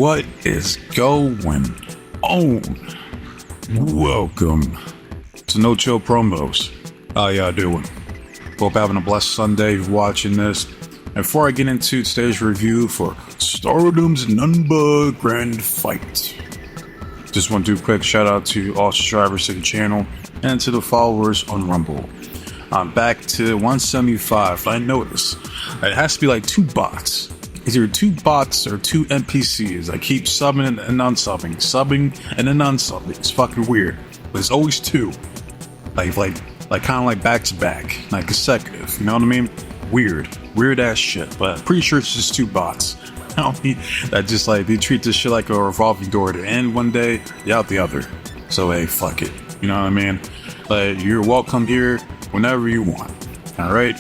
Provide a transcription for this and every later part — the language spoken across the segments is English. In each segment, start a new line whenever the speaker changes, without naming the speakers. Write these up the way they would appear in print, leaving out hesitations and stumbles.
What is going on? Welcome to No Chill Promos. How y'all doing? Hope having a blessed Sunday watching this. And before I get into today's review for Stardom's Namba Grand Fight, just want to do a quick shout out to all subscribers to the channel and to the followers on Rumble. I'm back to 175. I noticed it has to be like 2 bots. It's either 2 bots or 2 NPCs. I keep subbing and unsubbing, subbing and then unsubbing. It's fucking weird, but it's always 2, like kind of like back to back, like consecutive. You know what I mean? Weird ass shit. But I'm pretty sure it's just 2 bots. I don't mean that just like they treat this shit like a revolving door. To end one day, you out the other. So hey, fuck it. You know what I mean? Like you're welcome here whenever you want. All right.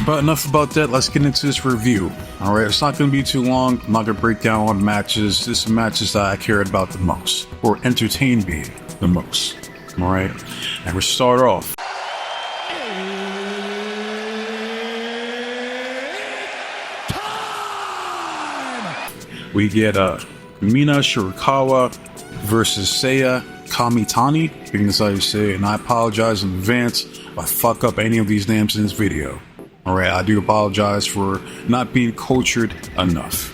But enough about that. Let's get into this review. All right, it's not going to be too long. I'm not going to break down all the matches. This is matches that I cared about the most, or entertained me the most. All right, and we'll start off. We get Mina Shirakawa versus Seiya Kamitani. I think that's how you say it, and I apologize in advance if I fuck up any of these names in this video. Alright, I do apologize for not being cultured enough.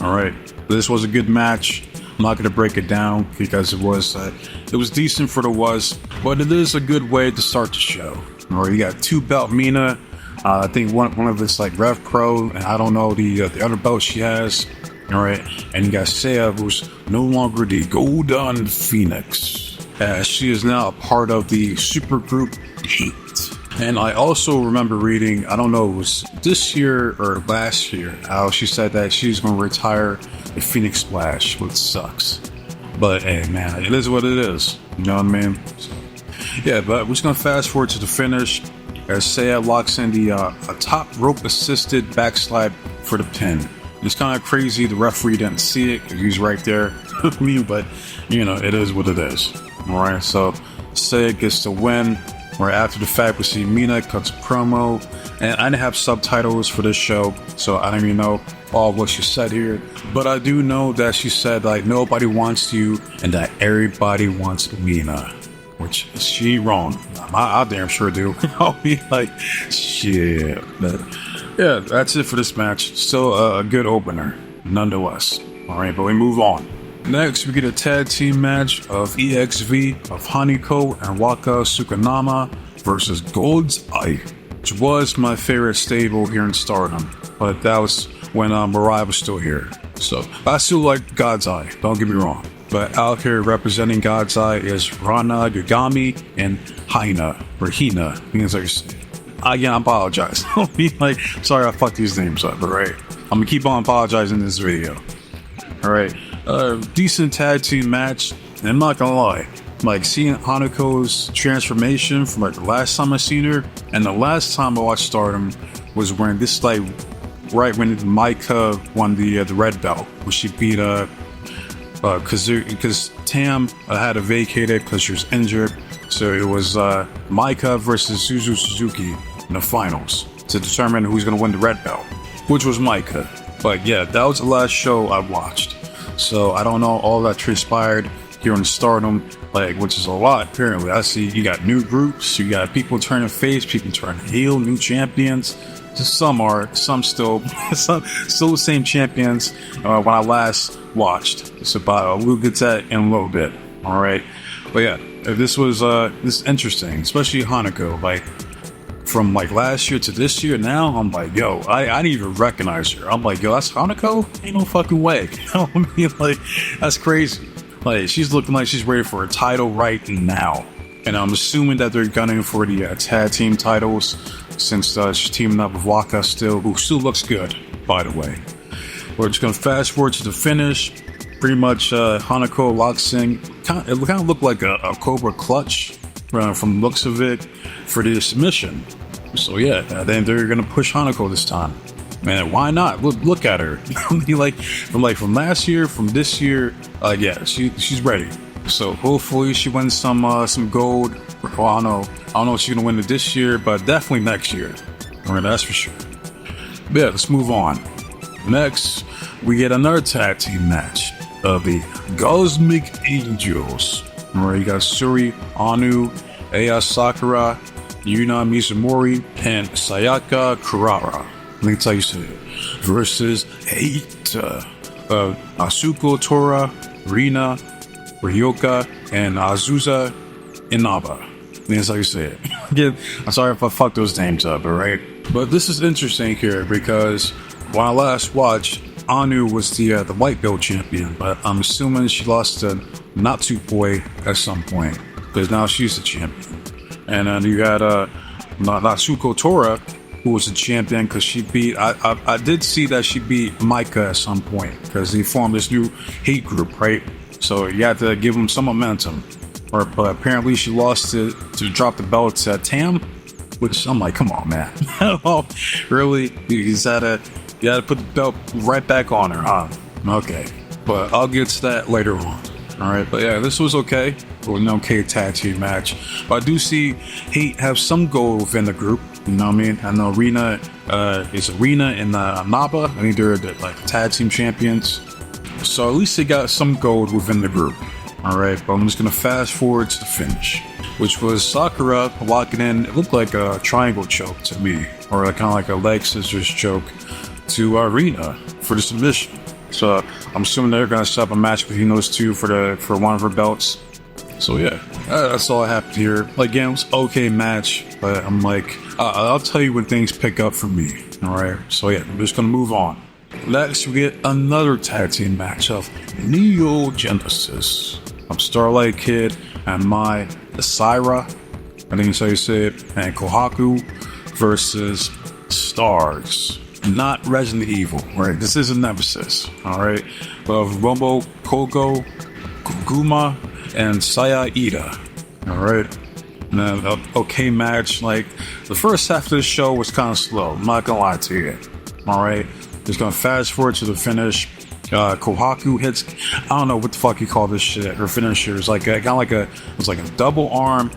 Alright, this was a good match. I'm not going to break it down because it was decent for the was, but it is a good way to start the show. Alright, you got 2 belt Mina. I think one of it's like Rev Pro, and I don't know the other belt she has. Alright, and you got Seiya, who's no longer the Golden Phoenix, as she is now a part of the supergroup Heat. And I also remember reading, I don't know, it was this year or last year, how she said that she's going to retire the Phoenix Splash, which sucks. But hey, man, it is what it is. You know what I mean? So, yeah, but we're just going to fast forward to the finish as Seiya locks in the a top rope assisted backslide for the pin. It's kind of crazy. The referee didn't see it because he was right there with me, but you know, it is what it is. All right, so Seiya gets the win. Right after the fact, we see Mina cuts a promo, and I didn't have subtitles for this show, so I don't even know all what she said here, but I do know that she said like nobody wants you and that everybody wants Mina, which she wrong. I damn sure do. I'll be like, shit. But yeah, that's it for this match. Still a good opener, nonetheless. All right, but we move on. Next, we get a tag team match of EXV of Haniko and Waka Tsukunama versus God's Eye, which was my favorite stable here in Stardom, but that was when Mirai was still here. So I still like God's Eye, don't get me wrong. But out here representing God's Eye is Rana Gagami and Hina, or Hina, because again, I apologize. Don't be like, sorry I fucked these names up, alright? I'm gonna keep on apologizing in this video. Alright. Decent tag team match, and I'm not gonna lie, like seeing Hanako's transformation from like the last time I seen her, and the last time I watched Stardom was when this like right when Maika won the red belt, when she beat because Tam had to vacate it because she was injured, so it was Maika versus Suzu Suzuki in the finals to determine who's gonna win the red belt, which was Maika. But yeah, that was the last show I watched. So I don't know all that transpired here in Stardom, like, which is a lot apparently. I see you got new groups, you got people turning face, people turning heel, new champions. Some still the same champions when I last watched. So we'll get to that in a little bit. All right, but yeah, this is interesting, especially Hanako. Like from like last year to this year now, I'm like, yo, I didn't even recognize her. I'm like, yo, that's Hanako? Ain't no fucking way. You know what I mean? Like, that's crazy. Like, she's looking like she's ready for a title right now. And I'm assuming that they're gunning for the tag team titles, since she's teaming up with Waka still, who still looks good, by the way. We're just gonna fast forward to the finish. Pretty much Hanako locks in. It kind of looked like a Cobra clutch from the looks of it for the submission. So yeah, then they're gonna push Hanako this time. Man, why not? Look at her. from last year, from this year, yeah, she's ready. So hopefully she wins some gold. Well, I don't know if she's gonna win it this year, but definitely next year. I mean, that's for sure. But yeah, let's move on. Next, we get another tag team match. of the Cosmic Angels. Where you got Suri, Anu, Aya Sakura, Yuna Mizumori, and Sayaka Kurara. Let me tell you something. Versus 8 Asuko Tora, Rina, Ryoka, and Azusa Inaba. That's how you say it. Again, I'm sorry if I fucked those names up, alright? But this is interesting here because when I last watched, Anu was the white belt champion, but I'm assuming she lost to Natsupoi at some point because now she's the champion. And then you had Natsuko Tora, who was the champion because she beat. I did see that she beat Micah at some point because they formed this new hate group, right? So you had to give them some momentum. But apparently she lost to drop the belt to Tam, which I'm like, come on, man. Really? You had to put the belt right back on her, huh? Okay. But I'll get to that later on. Alright, but yeah, this was okay. It was an okay tag team match. But I do see Hate have some gold within the group. You know what I mean? I know Rina is Rina and Naba. I think they're like tag team champions. So at least they got some gold within the group. Alright, but I'm just gonna fast forward to the finish, which was Sakura locking in. It looked like a triangle choke to me, or kind of like a leg scissors choke to Rina for the submission. So I'm assuming they're gonna set up a match between those two for one of her belts. So yeah, that's all I have here. Again, it was okay match, but I'm like, I'll tell you when things pick up for me. All right, so yeah, I'm just gonna move on. Next, we get another tag team match of Neo Genesis of Starlight Kid and Mai Asira, I think that's how you say it, and Kohaku versus Stars. Not Resident Evil, right? This is a Nemesis, alright? But Romo, Kogo, Kuguma, and Saya Ida, alright? Okay match. Like, the first half of the show was kind of slow, I'm not gonna lie to you, alright? Just gonna fast forward to the finish. Kohaku hits, I don't know what the fuck you call this shit. Her finisher is like it was like a double arm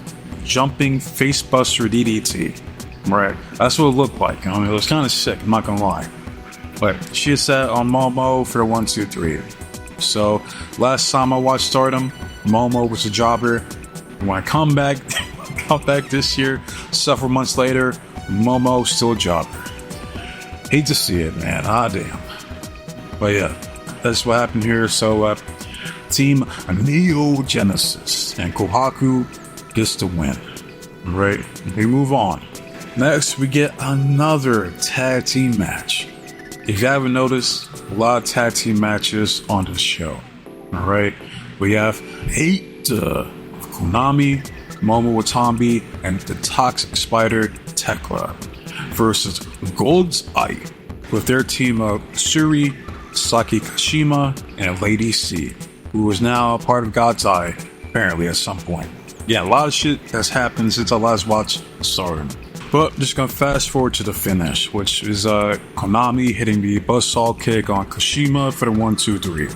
jumping facebuster DDT. Right, that's what it looked like. I mean, it was kind of sick, I'm not gonna lie. But she is set on Momo for the 1, 2, 3. So last time I watched Stardom, Momo was a jobber. When I come back this year, several months later, Momo still a jobber. Hate to see it, man. Ah, damn. But yeah, that's what happened here. So Team Neo Genesis and Kohaku gets the win. Right, we move on. Next, we get another tag team match. If you haven't noticed, a lot of tag team matches on this show. Alright, we have 8 Konami, Momo Watanabe, and the Toxic Spider Tekla versus Gold's Eye with their team of Suri, Saki Kashima, and Lady C, who is now a part of God's Eye, apparently at some point. Yeah, a lot of shit has happened since I last watched Stardom. But I'm just gonna fast forward to the finish, which is Konami hitting the buzzsaw kick on Kashima for the 1, 2, 3.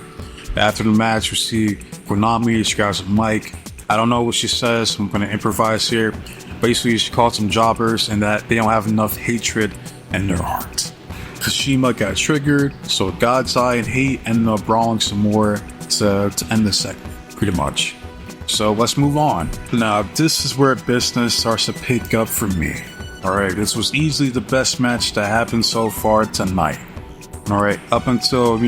After the match, we see Konami, she grabs a mic. I don't know what she says, I'm gonna improvise here. Basically, she called some jobbers and that they don't have enough hatred in their heart. Kashima got triggered, so God's Eye and Hate ended up brawling some more to end the segment, pretty much. So let's move on. Now, this is where business starts to pick up for me. Alright, this was easily the best match that happened so far tonight. Alright, up until,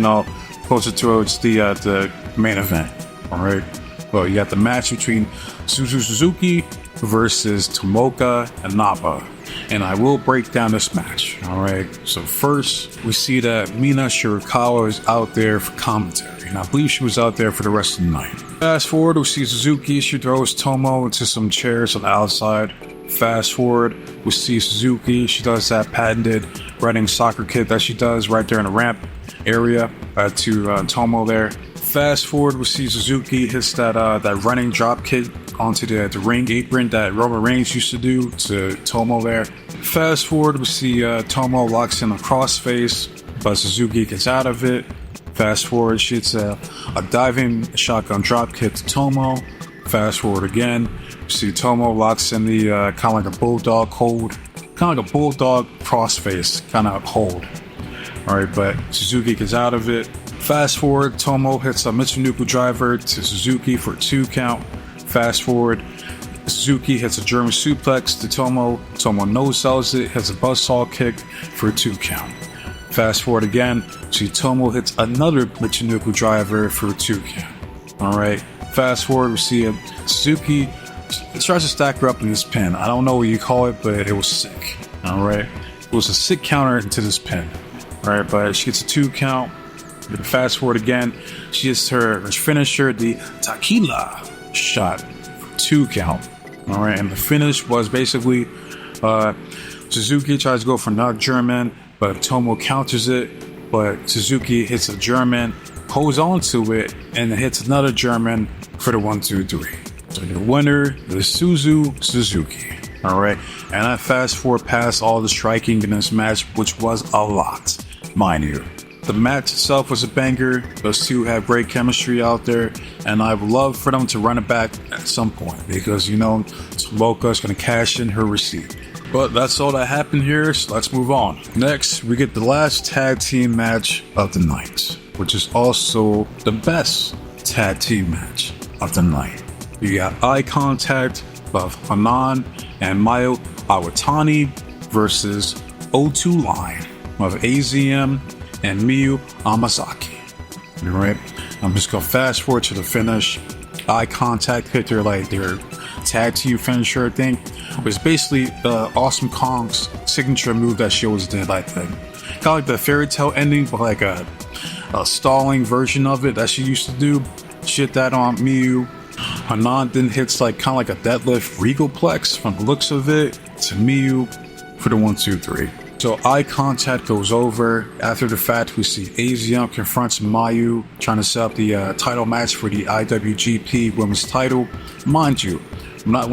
closer towards the main event. Alright, well, you got the match between Suzuki versus Tomoka and Naba. And I will break down this match. Alright, so first, we see that Mina Shirakawa is out there for commentary. And I believe she was out there for the rest of the night. Fast forward, we see Suzuki. She throws Tomo into some chairs on the outside. Fast forward, we see Suzuki. She does that patented running soccer kick that she does right there in the ramp area to Tomo there. Fast forward, we see Suzuki hits that running drop kick onto the ring apron that Roman Reigns used to do to Tomo there. Fast forward, we see Tomo locks in a crossface, but Suzuki gets out of it. Fast forward, she hits a diving shotgun drop kick to Tomo. Fast forward again, we see Tomo locks in the kind of like a bulldog hold, kind of like a bulldog crossface kind of hold. Alright, but Suzuki gets out of it. Fast forward, Tomo hits a Michinoku driver to Suzuki for a 2 count. Fast forward, Suzuki hits a German suplex to Tomo. Tomo no-sells it, hits a buzzsaw kick for a 2 count. Fast forward again, see Tomo hits another Michinoku driver for a 2 count. Alright, fast forward, we see Suzuki starts to stack her up in this pin. I don't know what you call it, but it was sick. Alright, it was a sick counter into this pin. Alright, but she gets a 2 count. Fast forward again, she hits her finisher, the Tequila shot for 2 count. Alright, and the finish was basically Suzuki tries to go for another German, but Tomo counters it, but Suzuki hits a German, holds on to it, and hits another German for the 1-2-3. So the winner is Suzuki. Alright, and I fast forward past all the striking in this match, which was a lot, mind you. The match itself was a banger. Those two have great chemistry out there, and I would love for them to run it back at some point because, you know, Tomoka is going to cash in her receipt. But that's all that happened here, so let's move on. Next, we get the last tag team match of the night, which is also the best tag team match of the night. You got eye contact of Hanan and Mayu Iwatani versus O2 Line of AZM and Miyu Amasaki. Alright, I'm just gonna fast forward to the finish. Eye contact hit their tag team finisher thing. It was basically Awesome Kong's signature move that she always did, like kind of like the fairy tale ending, but like a stalling version of it that she used to do. She hit that on Miyu. Hanan then hits kind of like a deadlift Regalplex from the looks of it to Miyu for the 1-2-3. So eye contact goes over. After the fact, we see AZM confronts Mayu, trying to set up the title match for the IWGP Women's title. Mind you, I'm not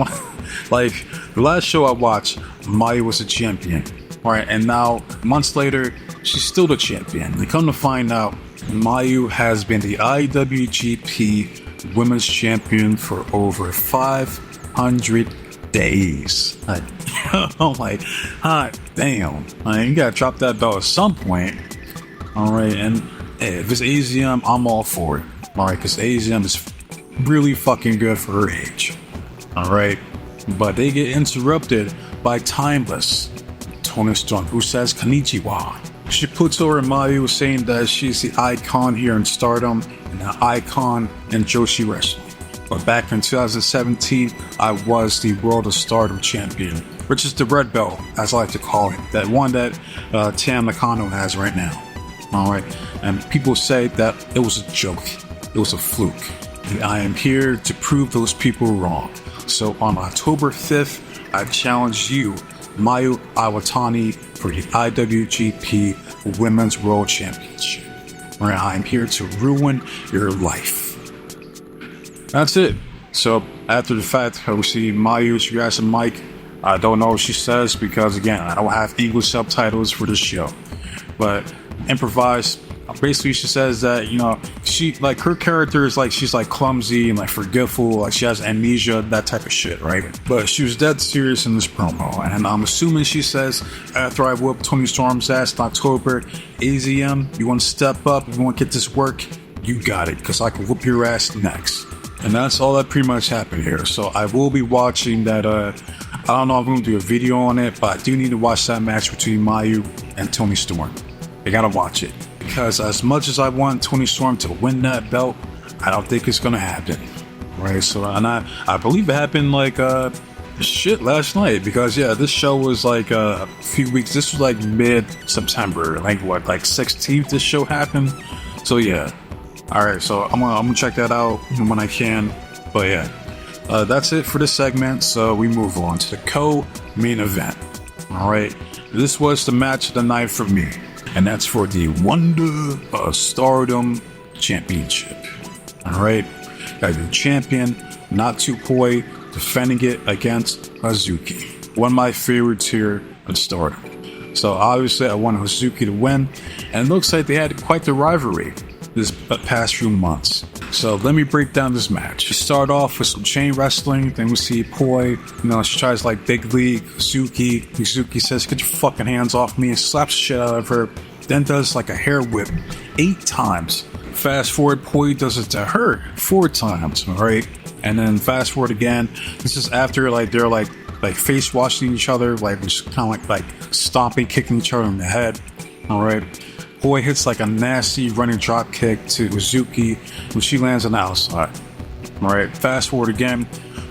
like the last show I watched, Mayu was a champion. Alright, and now months later, she's still the champion. And come to find out, Mayu has been the IWGP Women's Champion for over 500 days. I'm like, hot damn. You gotta drop that belt at some point. Alright, and hey, if it's AZM, I'm all for it. Alright, because AZM is really fucking good for her age. Alright, but they get interrupted by Timeless Toni Storm, who says konnichiwa. She puts over Mayu, saying that she's the icon here in Stardom and an icon in Joshi Wrestling. But back in 2017, I was the World of Stardom champion, which is the red belt, as I like to call it, that one that Tam Nakano has right now. Alright, and people say that it was a joke, it was a fluke. And I am here to prove those people wrong. So on October 5th, I challenge you, Mayu Iwatani, for the IWGP Women's World Championship. Where I am here to ruin your life. That's it. So after the fact, we see Mayu, she grabs a mic. I don't know what she says because, again, I don't have English subtitles for this show. But improvise. Basically, she says that, you know, she, like, her character is like, she's like clumsy and like forgetful, like she has amnesia, that type of shit, right? But she was dead serious in this promo, and I'm assuming she says, after I whoop Toni Storm's ass in October, AZM, you want to step up, you want to get this work, you got it, because I can whoop your ass next. And that's all that pretty much happened here. So I will be watching that, I don't know if I'm going to do a video on it, but I do need to watch that match between Mayu and Toni Storm. I gotta watch it. Because as much as I want Toni Storm to win that belt, I don't think it's gonna happen. Right, so, and I believe it happened like, shit last night. Because, yeah, this show was like a few weeks, this was like mid-September. Like, what, like 16th this show happened? So, yeah. Alright, so I'm gonna check that out when I can. But, yeah. That's it for this segment, so we move on to the co-main event. Alright, this was the match of the night for me. And that's for the Wonder of Stardom Championship. Alright, got the champion, Natsupoi, defending it against Hazuki. One of my favorites here at Stardom. So obviously I want Hazuki to win, and it looks like they had quite the rivalry this past few months. So let me break down this match. We start off with some chain wrestling, then we see Poi, she tries like big league, Hazuki. Hazuki says, get your fucking hands off me, and slaps the shit out of her, then does like a hair whip 8 times Fast forward, Poi does it to her 4 times, all right? And then fast forward again. This is after like they're like face washing each other, like just kind of like stomping, kicking each other in the head. All right. Poi hits like a nasty running drop kick to Uzuki, when she lands on the outside. All right. Fast forward again.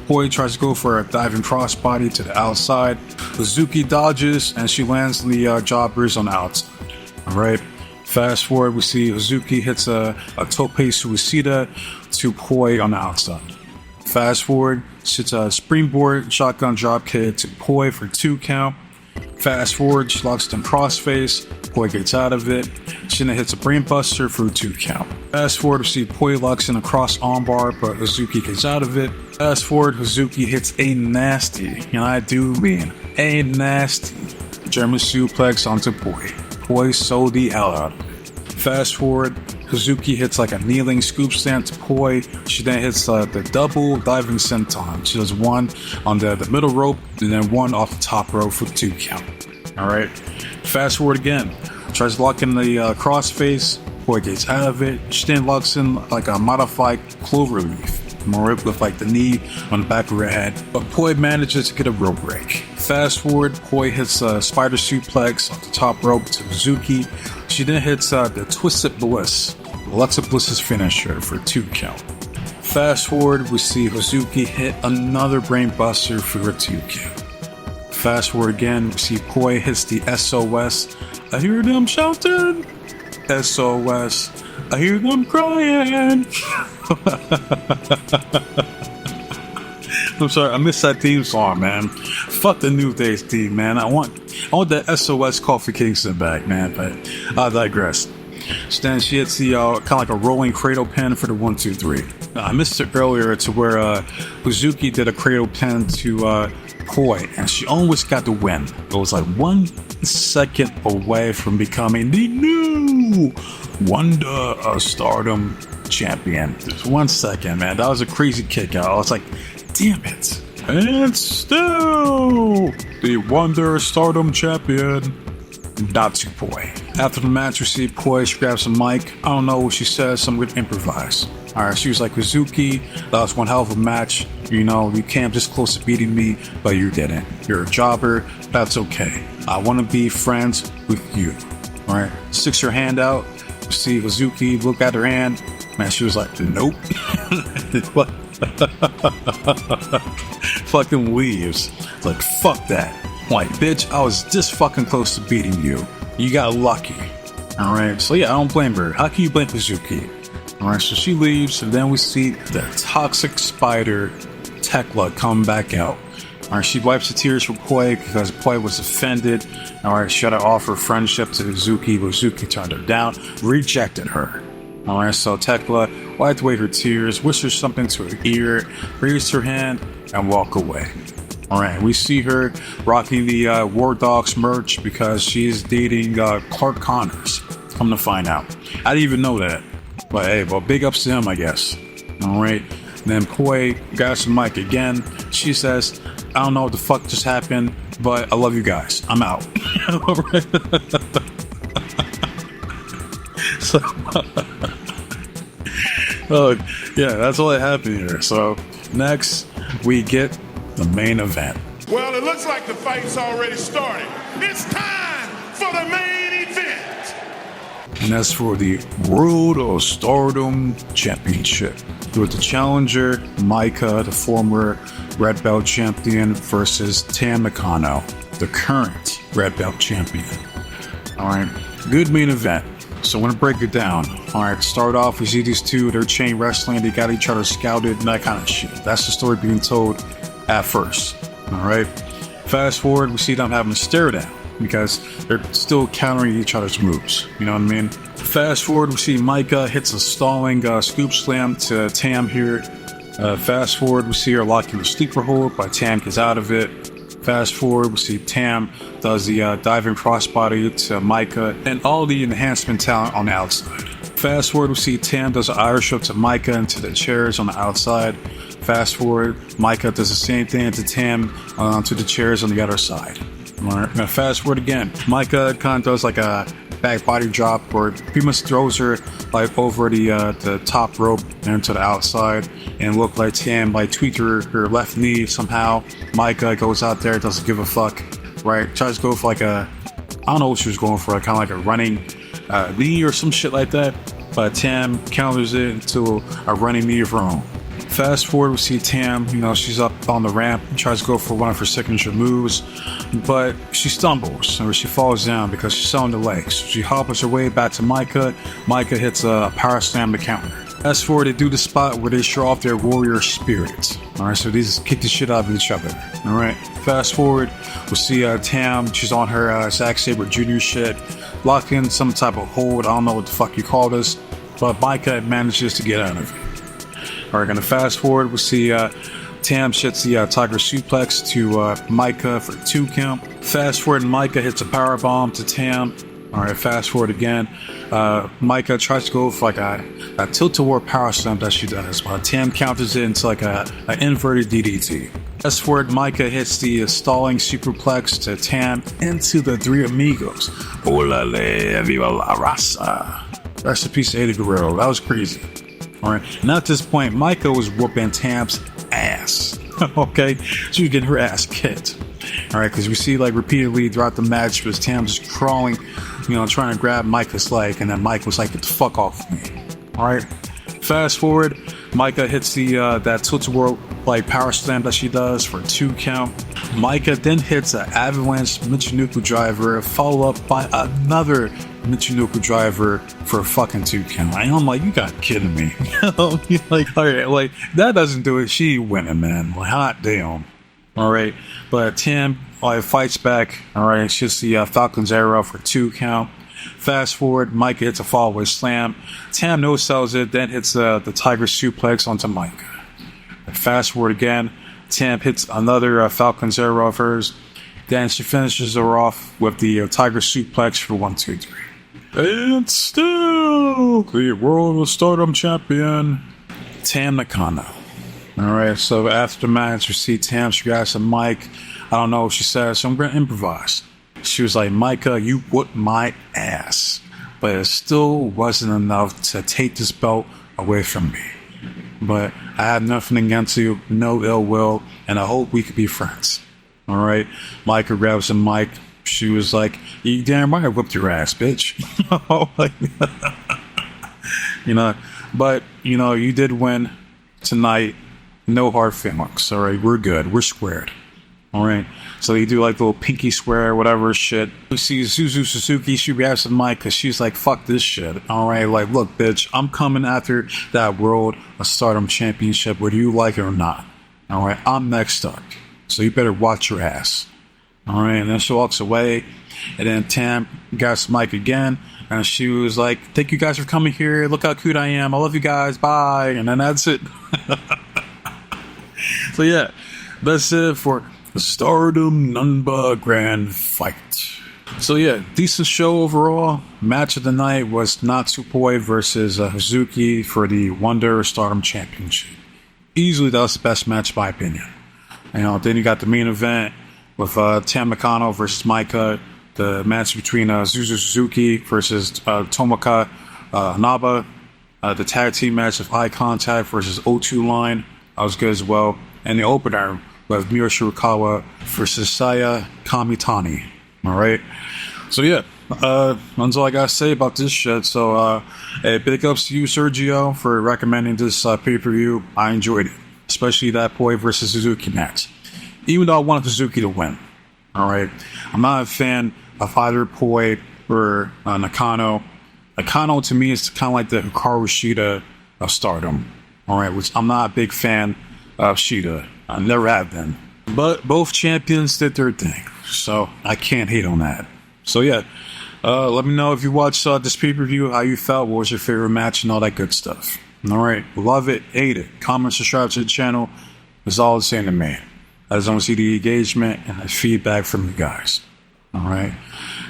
Poi tries to go for a diving crossbody to the outside. Uzuki dodges and she lands the jobbers on the outside. All right. Fast forward, we see Uzuki hits a tope suicida to Poi on the outside. Fast forward, she hits a springboard shotgun drop kick to Poi for 2 count. Fast forward, she locks in crossface. Poi gets out of it. She then hits a brainbuster for a 2 count. Fast forward, we see Poi locks in a cross armbar, but Uzuki gets out of it. Fast forward, Uzuki hits a nasty, and I do mean a nasty, German suplex onto Poi. Poi sold the hell out of it. Fast forward, Uzuki hits like a kneeling scoop slam to Poi. She then hits the double diving senton. She does 1 on the middle rope and then 1 off the top rope for the 2 count. Alright. Fast forward again. Tries to lock in the crossface. Poi gets out of it. She then locks in like a modified clover leaf. Alright, with like the knee on the back of her head. But Poi manages to get a rope break. Fast forward, Poi hits a spider suplex off the top rope to Uzuki. She then hits the Twisted Bliss, Alexa Bliss's finisher for 2 count. Fast forward, we see Uzuki hit another brainbuster for a 2 count. Fast forward again, we see Poi hits the SOS. I hear them shouting. SOS. I hear them crying. I'm sorry, I missed that theme song, man. Fuck the New Days theme, man. I want that SOS Kofi Kingston back, man. But I digress. So then she hits the kind of like a rolling cradle pin for the 1, 2, 3. I missed it earlier to where Uzuki did a cradle pin to Poi, and she almost got the win. It was like 1 second away from becoming the new Wonder of Stardom champion. Just 1 second, man. That was a crazy kick out. I was like, damn it. And still the Wonder of Stardom champion, not to Poi. After the match, we see Poi, she grabs a mic. I don't know what she says, so I'm going to improvise. Alright, she was like, Uzuki, that was one hell of a match. You know, you came this close to beating me, but you didn't. You're a jobber, that's okay. I want to be friends with you. Alright, sticks her hand out. We see Uzuki look at her hand. Man, she was like, nope. Fucking leaves. Like, fuck that. Like, bitch, I was this fucking close to beating you. You got lucky. Alright, so yeah, I don't blame her. How can you blame Uzuki? Alright, so she leaves, and then we see the toxic spider Tekla come back out. Alright, she wipes the tears from Poi because Poi was offended. Alright, she had to offer friendship to Uzuki, but Uzuki turned her down, rejected her. Alright, so Tekla wiped away her tears, whispered something to her ear, raised her hand, and walked away. Alright, we see her rocking the War Dogs merch because she's dating Clark Connors. Come to find out. I didn't even know that. But hey, well, big ups to him, I guess. Alright, then Poi grabs the mic again. She says, I don't know what the fuck just happened, but I love you guys. I'm out. So, oh, yeah, that's all that happened here. So, next, we get the main event.
Well, it looks like the fight's already started. It's time for the main event.
And that's for the World of Stardom Championship. With the challenger, Micah, the former Red Belt champion, versus Tam Nakano, the current Red Belt champion. Alright, good main event. So I'm going to break it down. Alright, start off, we see these two, they're chain wrestling, they got each other scouted, and that kind of shit. That's the story being told at first. Alright, fast forward, we see them having a stare down because they're still countering each other's moves. You know what I mean? Fast forward, we see Micah hits a stalling scoop slam to Tam here. Fast forward, we see her locking the sleeper hold, but Tam gets out of it. Fast forward, we see Tam does the diving crossbody to Micah and all the enhancement talent on the outside. Fast forward, we see Tam does an Irish whip to Micah into the chairs on the outside. Fast forward, Micah does the same thing to Tam onto the chairs on the other side. Alright, now fast forward again. Micah kind of does like a back body drop, or pretty much throws her like over the top rope and to the outside, and looked like Tam like tweaked her left knee somehow. Micah goes out there, doesn't give a fuck, right? Tries to go for like I don't know what she was going for, kind of like a running knee or some shit like that, but Tam counters it into a running knee of her own. Fast forward, we see Tam, she's up on the ramp, tries to go for one of her signature moves, but she stumbles, or she falls down because she's selling the legs. She hobbles her way back to Micah. Micah hits a power slam to counter. Fast forward, they do the spot where they show off their warrior spirit. Alright, so they just kick the shit out of each other. Alright, fast forward, we'll see Tam, she's on her Zack Sabre Jr. shit, locked in some type of hold, I don't know what the fuck you call this, but Micah manages to get out of it. Alright, gonna fast forward, we'll see Tam shits the Tiger Suplex to Micah for 2 count. Fast forward, Micah hits a power bomb to Tam. Alright, fast forward again. Micah tries to go for like a tilt-a-war power slam that she does, but Tam counters it into like an inverted DDT. Fast forward, Micah hits the stalling superplex to Tam into the Three Amigos. Olale, viva la raza. Rest in peace to Eddie Guerrero. That was crazy. Alright, and at this point, Micah was whooping Tam's ass. Okay, she was getting her ass kicked. Alright, because we see like repeatedly throughout the match was Tam just crawling, trying to grab Micah's leg, and then Micah was like, get the fuck off me. Alright, fast forward, Micah hits the that tilt-a-whirl like power slam that she does for 2 count. Micah then hits an avalanche Michinoku driver, followed up by another Michinoku driver for a fucking 2 count. And I'm like, you got kidding me. Like, alright, like, that doesn't do it. She winning, man. Like, hot damn. Alright, but Tam fights back. Alright, she hits the Falcon's Arrow for 2 count. Fast forward, Micah hits a follow-away slam. Tam no-sells it, then hits the Tiger Suplex onto Micah. Fast forward again, Tam hits another Falcon's Arrow of hers. Then she finishes her off with the Tiger Suplex for 1, 2, 3. And still the World of Stardom Champion, Tam Nakano. Alright, so after the match, we see Tam, she grabs a mic. I don't know what she says, so I'm going to improvise. She was like, Micah, you whooped my ass. But it still wasn't enough to take this belt away from me. But I have nothing against you, no ill will, and I hope we could be friends. Alright, Micah grabs a mic. She was like, you damn right I whooped your ass, bitch. But, you did win tonight. No hard feelings. Alright, we're good. We're squared. Alright, so you do like the little pinky swear, whatever shit. We see Suzu Suzuki, she grabs the mic because she's like, fuck this shit. Alright, like, look, bitch, I'm coming after that World of Stardom Championship, whether you like it or not. Alright, I'm next up. So you better watch your ass. Alright, and then she walks away, and then Tam grabs the mic again, and she was like, thank you guys for coming here, look how cute I am, I love you guys, bye, and then that's it. So yeah, that's it for the Stardom Namba Grand Fight. So yeah, decent show overall. Match of the night was Natsupoi versus Hazuki for the Wonder Stardom Championship. Easily that was the best match in my opinion. Then you got the main event with Tam Nakano versus Micah, the match between Suzu Suzuki versus Tomoka Naba, the tag team match of Eye Contact versus O2 Line, that was good as well, and the opener with Miyo Shirakawa versus Saya Kamitani. Alright, so yeah, that's all I gotta say about this shit. So hey, big ups to you, Sergio, for recommending this pay-per-view. I enjoyed it, especially that Poi versus Suzuki match, even though I wanted Suzuki to win. Alright, I'm not a fan of either Poi or Nakano. Nakano to me is kind of like the Hikaru Shida of Stardom. Alright, which I'm not a big fan of Shida. I never have been. But both champions did their thing, so I can't hate on that. So yeah, let me know if you watched this pay-per-view, how you felt, what was your favorite match, and all that good stuff. Alright, love it, hate it, comment, subscribe to the channel. It's all the same to me. I just want to see the engagement and the feedback from you guys. Alright,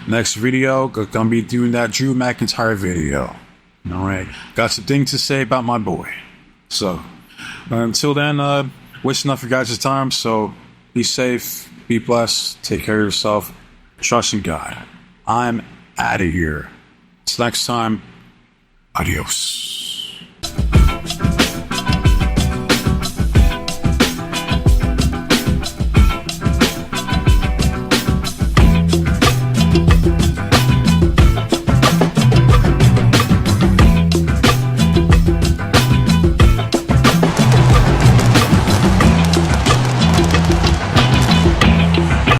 next video, gonna be doing that Drew McIntyre video. Alright, got some things to say about my boy. So, until then, wishing up for you guys' time, so be safe, be blessed, take care of yourself, trust in God. I'm out of here. Till next time, adios.